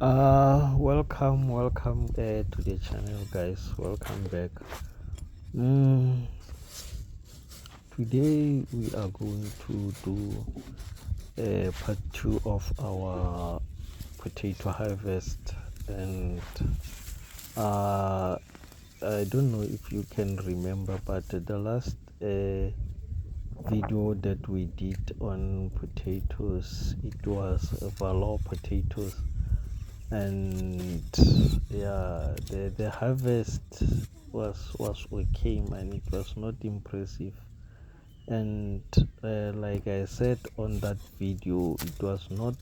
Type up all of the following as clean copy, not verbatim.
Welcome to the channel, guys. Welcome back. Mm, Today we are going to do part two of our potato harvest, and uh, I don't know if you can remember, but the last video that we did on potatoes, it was valor potatoes, and yeah, the harvest was okay, man. It was not impressive, and like I said on that video, it was not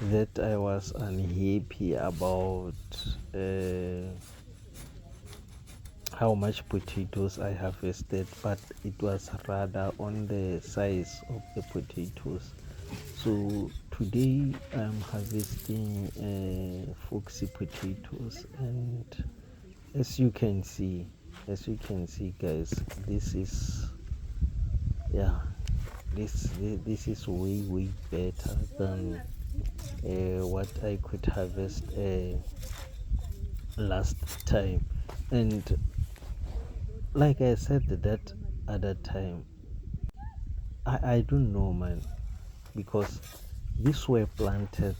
that I was unhappy about uh, how much potatoes I harvested, but it was rather on the size of the potatoes. So today I'm harvesting foxy potatoes, and as you can see, guys, this is, yeah, this is way better than what I could harvest last time. And like I said that other time, I don't know, man, because these were planted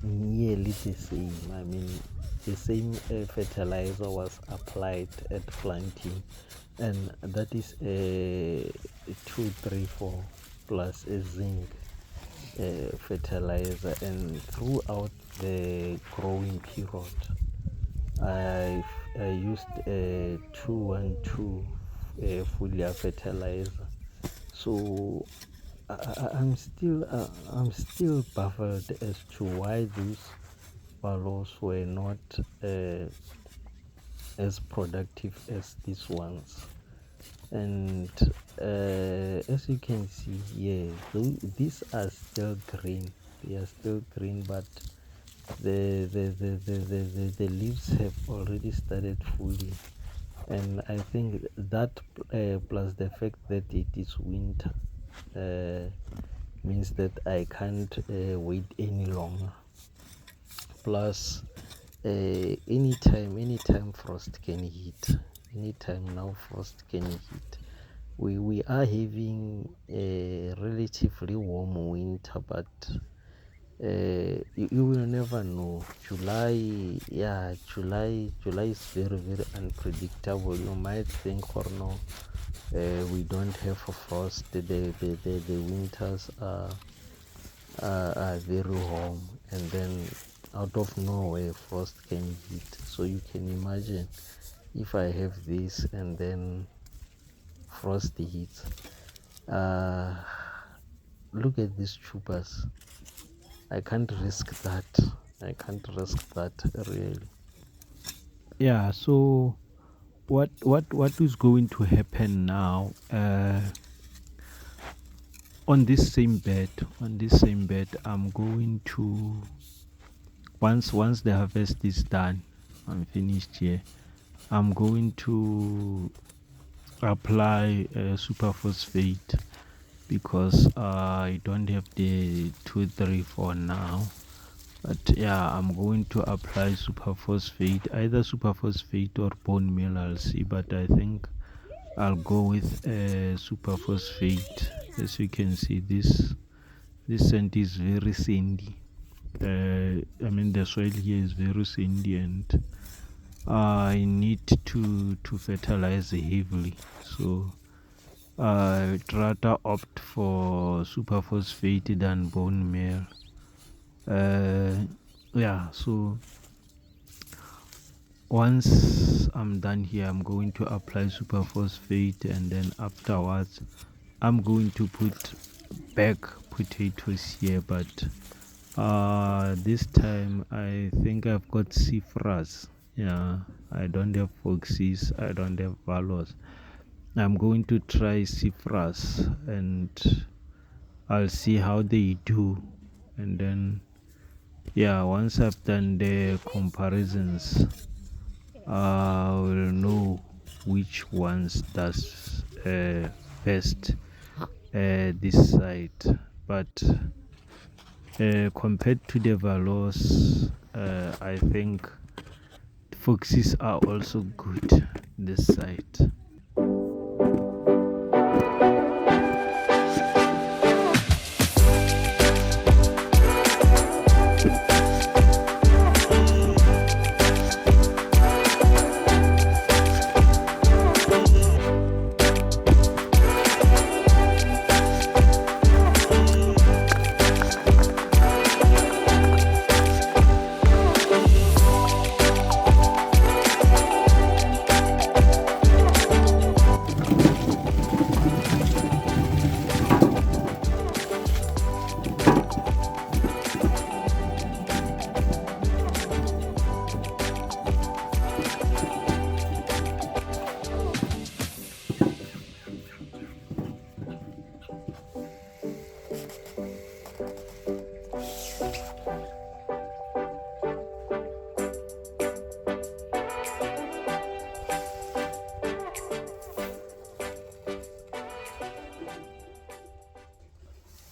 nearly the same. I mean, the same fertilizer was applied at planting, and that is a 234 plus a zinc fertilizer. And throughout the growing period, I used a 212 foliar fertilizer. So I'm still baffled as to why those fallows were not as productive as these ones. And as you can see here, these are still green. They are still green, but the leaves have already started fully. And I think that plus the fact that it is winter uh, means that I can't wait any longer. Plus, anytime frost can hit. Anytime now frost can hit. We are having a relatively warm winter, but you will never know. July is very unpredictable. You might think, or no, we don't have a frost. The winters are very warm, and then out of nowhere frost can hit. So you can imagine if I have this and then frost hits. uh Look at these tubers. I can't risk that. Really. Yeah, so what is going to happen now, on this same bed, I'm going to, once the harvest is done, I'm finished here, I'm going to apply super phosphate, because I don't have the 234 now. But yeah, I'm going to apply super phosphate, either super phosphate or bone meal, I'll see. But I think I'll go with super phosphate. As you can see, this sand is very sandy. I mean, the soil here is very sandy, and I need to fertilize heavily. So I'd rather opt for super phosphate than bone meal. Yeah, so once I'm done here, I'm going to apply super phosphate, and then afterwards I'm going to put back potatoes here. But this time I think I've got Cifras. Yeah, I don't have Foxies, I don't have Valos. I'm going to try Cifras, and I'll see how they do. And then, yeah, once I've done the comparisons, I will know which ones does best this side. But compared to the Valos, I think foxes are also good this side.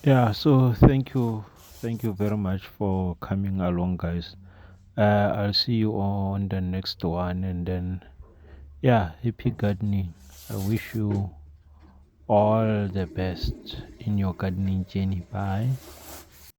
Yeah, so thank you very much for coming along, guys. I'll see you on the next one, and then yeah, happy gardening. I wish you all the best in your gardening journey. Bye.